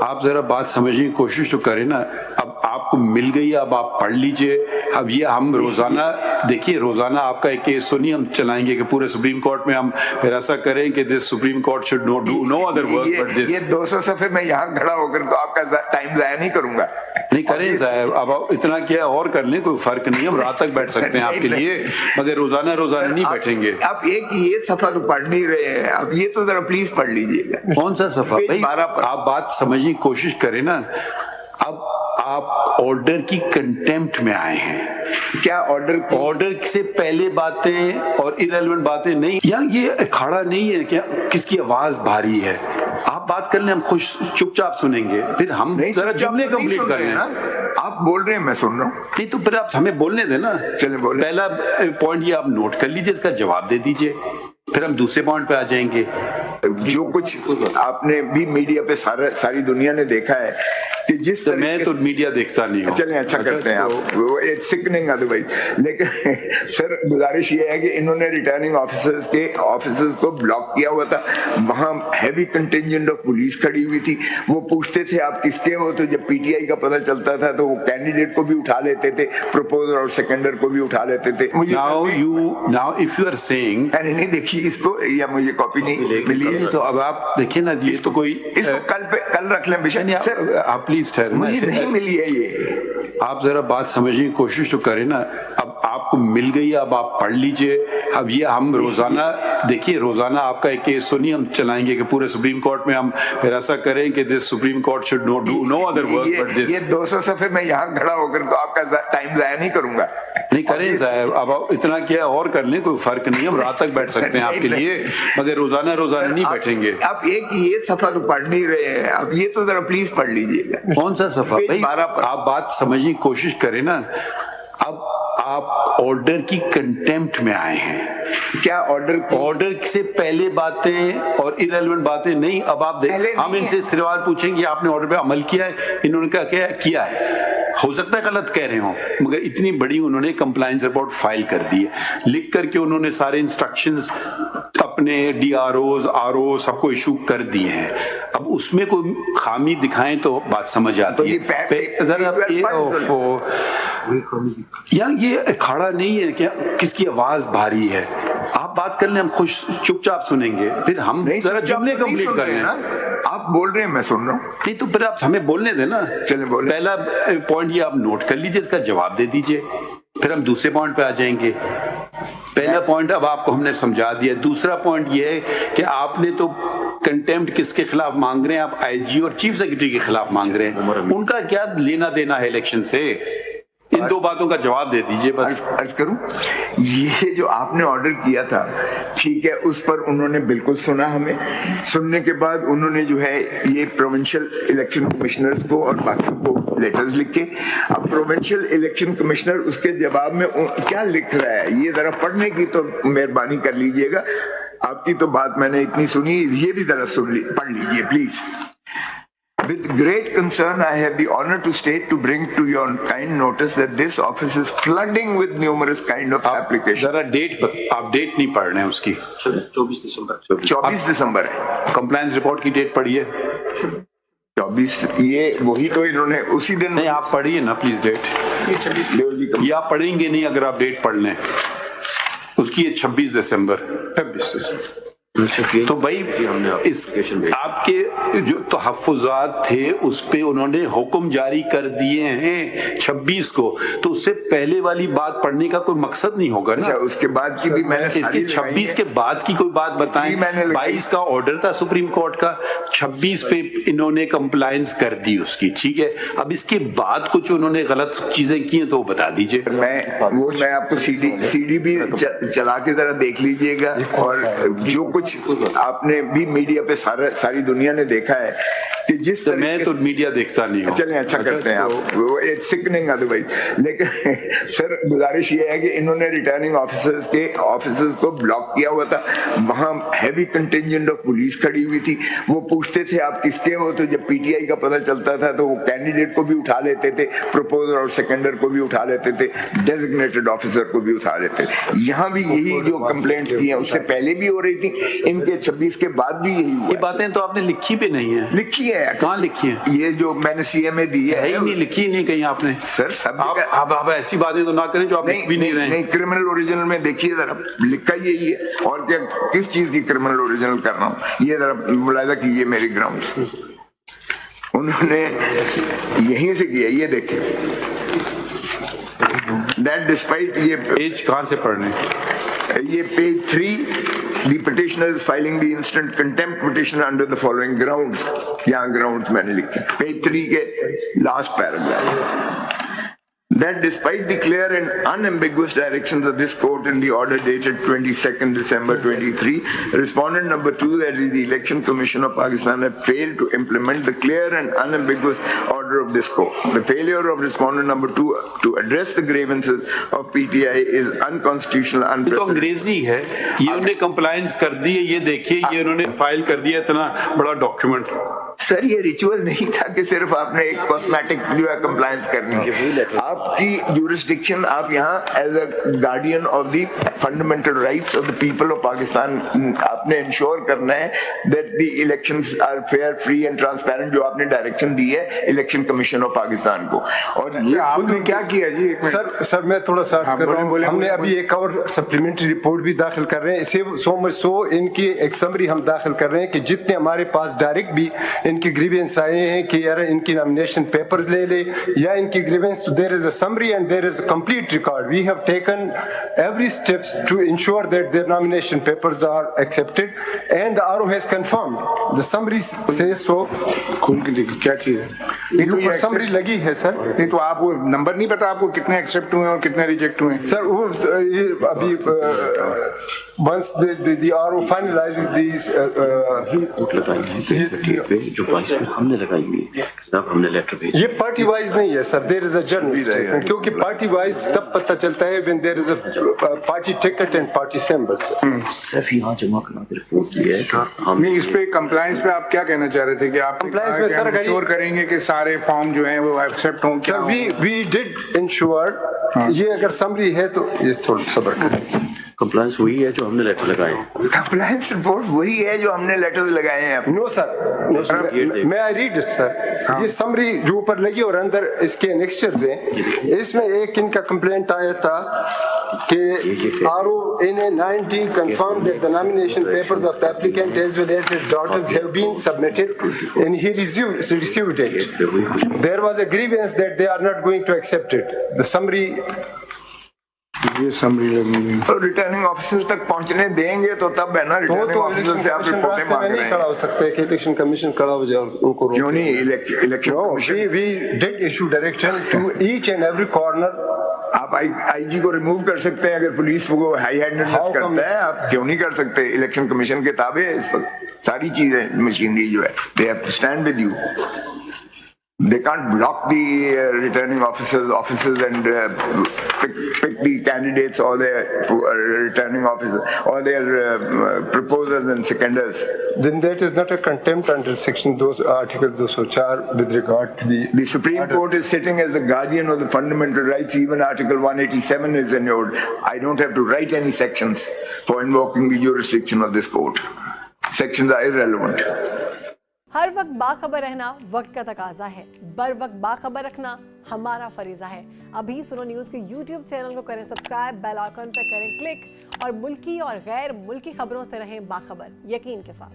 आप जरा बात समझने की कोशिश तो करें ना। अब आपको मिल गई, अब आप पढ़ लीजिए। अब ये हम रोजाना देखिए, रोजाना आपका एक केस तो नहीं हम चलाएंगे कि पूरे सुप्रीम कोर्ट में हम फिर ऐसा करें कि this supreme court should not do no other work but this. ये 200 सफ़े में यहाँ खड़ा होकर तो आपका टाइम जाया नहीं करूंगा। नहीं करें साहब, अब आप इतना किया और कर लें, कोई फर्क नहीं है, हम रात तक बैठ सकते हैं आपके लिए, मगर रोजाना नहीं बैठेंगे। आप एक ये सफा तो पढ़ नहीं रहे हैं, अब ये तो जरा प्लीज पढ़ लीजिएगा। कौन सा सफा भाई? आप बात समझने की कोशिश करें ना। अब आप ऑर्डर की कंटेम्प्ट में आए हैं। क्या ऑर्डर से पहले बातें और इरेलेवेंट बातें नहीं, या ये अखाड़ा नहीं है क्या किसकी आवाज भारी है? आप बात कर लें, हम खुश चुपचाप सुनेंगे, फिर हम जरा जुमले कंप्लीट कर लें। आप बोल रहे हैं, मैं सुन रहा हूँ। नहीं तो फिर आप हमें बोलने देना। चलिए बोले। पहला पॉइंट ये आप नोट कर लीजिए, इसका जवाब दे दीजिए, फिर हम दूसरे पॉइंट पे आ जाएंगे। जो कुछ आपने भी मीडिया पे सारी दुनिया ने देखा है कि जिस तो मैं तो मीडिया देखता नहीं हूँ। चलें, अच्छा करते हैं आप, इट्स सिकनिंग अदरवाइज। लेकिन सर गुजारिश ये है कि इन्होंने रिटर्निंग ऑफिसर्स को ब्लॉक किया हुआ था, वहां हैवी कंटिंजेंट ऑफ पुलिस खड़ी हुई थी। वो पूछते थे आप किसके हो, तो जब पीटीआई का पता चलता था तो वो कैंडिडेट को भी उठा लेते थे, प्रपोजर और सेकेंडर को भी उठा लेते थे। मुझे now if you are saying, नहीं देखिए इसको, या मुझे कॉपी नहीं मिली है, तो अब आप देखिए ना, ये तो कोई इसको कल रख लें बेशक। सर आप प्लीज ठहरें, मुझे नहीं मिली है ये। आप जरा बात समझने की कोशिश तो करें ना। अब आपको मिल गई, अब आप पढ़ लीजिए। अब ये हम रोजाना देखिए, रोजाना आपका एक केस तो नहीं हम चलाएंगे कि पूरे सुप्रीम कोर्ट में हम फिर ऐसा करें कि this supreme court should not do no other work but this. ये 200 सफ़े में यहाँ खड़ा होकर तो आपका टाइम जाया नहीं करूंगा। नहीं करें साहब, अब आप इतना किया और कर लें, कोई फर्क नहीं है, हम रात तक बैठ सकते हैं आपके लिए, मगर रोजाना नहीं बैठेंगे। आप एक ये सफा तो पढ़ नहीं रहे हैं, अब ये तो जरा प्लीज पढ़ लीजिएगा। कौन सा सफा भाई? आप बात समझने की कोशिश करें ना। अब आप ऑर्डर की कंटेम्प्ट में आए हैं। क्या ऑर्डर से पहले बातें और इरेलेवेंट बातें नहीं। अब आप हम इनसे सवाल पूछेंगे आपने ऑर्डर पे अमल किया है? इन्होंने क्या किया है? हो सकता है गलत कह रहे हो, मगर इतनी बड़ी उन्होंने कंप्लायंस रिपोर्ट फाइल कर दी है, लिख करके उन्होंने सारे इंस्ट्रक्शंस अपने डीआरओ आरओ सबको इशू कर दिए हैं। अब उसमें कोई खामी दिखाएं तो बात समझ आती है। ये अखाड़ा नहीं है क्या किसकी आवाज भारी है? आप बात कर लें, हम खुश चुपचाप सुनेंगे, फिर हम जरा जुमले कंप्लीट कर लें। आप बोल रहे हैं, मैं सुन रहा हूँ। नहीं तो फिर आप हमें बोलने देना। चलिए बोले। पहला पॉइंट ये आप नोट कर लीजिए, इसका जवाब दे दीजिए, फिर हम दूसरे पॉइंट पे आ जाएंगे। पहला पॉइंट अब आपको हमने समझा दिया। दूसरा पॉइंट ये है कि आपने तो कंटेम्प्ट किसके खिलाफ मांग रहे हैं? आप आईजी और चीफ सेक्रेटरी के खिलाफ मांग रहे हैं। उनका क्या लेना देना है इलेक्शन से? इन दो बातों का जवाब दे दीजिए बस। अर्ज करूं, ये जो आपने ऑर्डर किया था, ठीक है, उस पर उन्होंने बिल्कुल सुना। हमें सुनने के बाद उन्होंने जो है ये प्रोविंशियल इलेक्शन कमिश्नर्स को और बाकी को लेटर्स लिख के, अब प्रोविंशियल इलेक्शन कमिश्नर उसके जवाब में क्या लिख रहा है, ये जरा पढ़ने की तो मेहरबानी कर लीजिएगा। आपकी तो बात मैंने इतनी सुनी, ये भी जरा पढ़ लीजिए please. With great concern, I have the honor to state to bring to your kind notice that this office is flooding with numerous kind of applications. जरा आप डेट नहीं पढ़ रहे हैं उसकी। 24 दिसंबर 24 दिसंबर है। कंप्लायंस रिपोर्ट की डेट पढ़िए। 24, ये वही तो इन्होंने उसी दिन। नहीं आप पढ़िए ना प्लीज डेट। ये आप पढ़ेंगे नहीं अगर आप डेट पढ़ लें। उसकी है 26 दिसंबर। तो भाई इस आपके जो तहफ़्फ़ुज़ात थे उस पे उन्होंने हुक्म जारी कर दिए हैं 26 को, तो उससे पहले वाली बात पढ़ने का कोई मकसद नहीं होगा ना। अच्छा, उसके बाद की भी मैंने इसके 26 के बाद की कोई बात बताएं। 22 का ऑर्डर था सुप्रीम कोर्ट का, 26 पे इन्होंने कंप्लायंस कर दी उसकी, ठीक है। अब इसके बाद कुछ उन्होंने गलत चीजें की हैं तो बता दीजिए। मैं आपको सीडी भी चला के जरा देख लीजिएगा। और जो कुछ आपने भी मीडिया पे सारी दुनिया ने देखा है कि जिस तो मैं तो मीडिया देखता नहीं हूँ। चलें, अच्छा करते हैं आप, इट्स सिकनिंग अदरवाइज। लेकिन सर गुजारिश ये है कि इन्होंने रिटर्निंग ऑफिसर्स को ब्लॉक किया हुआ था, वहां हैवी कंटिंजेंट ऑफ पुलिस खड़ी हुई थी। वो पूछते थे आप किसके हो, तो जब पीटीआई का पता चलता था तो वो कैंडिडेट को भी उठा लेते थे, प्रपोजर और सेकेंडर को भी उठा लेते थे, डेजिग्नेटेड ऑफिसर को भी उठा लेते थे। यहाँ भी यही जो कंप्लेंट्स की हैं उससे पहले भी हो रही थी, इनके 26 के बाद भी यही हुआ। ये बातें तो आपने लिखी भी नहीं है। लिखी है है। कहाँ लिखी है? ये जो मैंने CMA दी है ही नहीं, लिखी नहीं कहीं आपने सर। सब आप ऐसी बातें तो ना करें जो आप लिख भी नहीं रहे। नहीं, क्रिमिनल ओरिजिनल में देखिए जरा, लिखा यही है। और क्या, किस चीज की क्रिमिनल ओरिजिनल कर रहा हूँ, ये जरा मुलाहिजा कीजिए मेरे ग्राउंड। उन्होंने यहीं से किया, ये देखिए। That despite ये पेज कहाँ से पढ़ने? ये page 3, the petitioner is filing the instant contempt petition under the following grounds। यहाँ grounds मैंने लिखे पेज 3 के last paragraph। That despite the clear and unambiguous directions of this court in the order dated 22nd December 23, respondent number 2, that is the Election Commission of Pakistan, have failed to implement the clear and unambiguous order of this court. The failure of respondent number 2 to address the grievances of PTI is unconstitutional, तो unprecedented। अंग्रेजी है, ये उन्होंने compliance कर दी है, ये देखिए, ये उन्होंने फाइल कर दिया इतना बड़ा डॉक्यूमेंट। सर ये रिचुअल नहीं था कि सिर्फ आपने एक कॉस्मेटिक जो है कंप्लायंस करनी है। आपकी जुरिस्डिक्शन, आप यहाँ as a guardian of the fundamental rights of the people of Pakistan, आपने इंश्योर करना है that the elections are fair, free and transparent, जो आपने डायरेक्शन दी है इलेक्शन कमिशन ऑफ पाकिस्तान को। और ये आपने क्या किया जी? सर मैं थोड़ा सा कर रहा हूँ। हमने अभी एक और सप्लीमेंट्री रिपोर्ट भी दाखिल कर रहे हैं। इसे सो इनकी एक समरी हम दाखिल कर रहे हैं कि जितने हमारे पास डायरेक्ट भी इनकी ग्रीवेंस आए हैं कि यार इनकी नॉमिनेशन पेपर्स ले ले, या इनकी grievance, there is a summary and there is a complete record. We have taken every steps to ensure that their nomination papers are accepted and the RO has confirmed the summary से। सो खोल के देखिए क्या चीज है। ये summary लगी है सर। नहीं तो आपको नंबर नहीं पता आपको कितने एक्सेप्ट हुए और कितने रिजेक्ट हुए? सर वो ये अभी once the RO finalizes these report लगाई है जो वाइस पे हमने लगाई हुई है, तब हमने लेटर भेजा। ये पार्टी वाइज नहीं है sir, there is a general statement, क्योंकि पार्टी वाइज तब पता चलता है when there is a party ticket and party symbols. सिर्फ यहाँ जमा करना रिपोर्ट की है। हम नहीं, इस पे कंप्लायंस पे आप क्या कहना चाह रहे थे कि आप Compliance में सर इंश्योर करेंगे कि सारे फॉर्म जो हैं वो एक्सेप्ट हों? Sir we did ensure. ये अगर समरी है तो ये थोड़ा सब्र करें। कंप्लायंस हुई है जो हमने लेटर लगाए हैं। कंप्लायंस रिपोर्ट वही है जो हमने लेटर्स लगाए हैं। नो सर, मैं आई रीड इट सर। ये समरी जो ऊपर लगी और अंदर इसके नेक्स्चर्स हैं। इसमें एक इनका कंप्लेंट आया था कि RO in 90 confirmed that the nomination papers of the applicant as well as his daughters have been submitted and he received it. There was a grievance that they are not going to accept it. The summary ये summary लगी। तो returning officer तक पहुंचने देंगे तो तब है ना, रिटर्निंग ऑफिसर से आप रिपोर्टें मांग रहे हैं। खड़ा हो सकते हैं कि इलेक्शन कमीशन खड़ा हो जाए उनको। क्यों नहीं? Election commission we did issue direction to each and every corner। आप आईजी को रिमूव कर सकते हैं अगर पुलिस वो हाई हैंडेडनेस करता है। आप क्यों नहीं कर सकते? इलेक्शन कमीशन के ताबे है इस वक्त सारी चीजें, मशीनरी जो है, they have to stand with you. They can't block the returning officers and pick the candidates or their returning officers or their proposers and seconders. Then that is not a contempt under section article 204 with regard to The Supreme Court is sitting as the guardian of the fundamental rights. Even Article 187 is annulled. I don't have to write any sections for invoking the jurisdiction of this court. Sections are irrelevant. हर वक्त बाखबर रहना वक्त का तकाजा है, बर वक्त बाखबर रखना हमारा फरीजा है। अभी सुनो न्यूज़ के YouTube चैनल को करें सब्सक्राइब, बेल आइकन पर करें क्लिक और मुल्की और गैर मुल्की खबरों से रहें बाखबर, यकीन के साथ।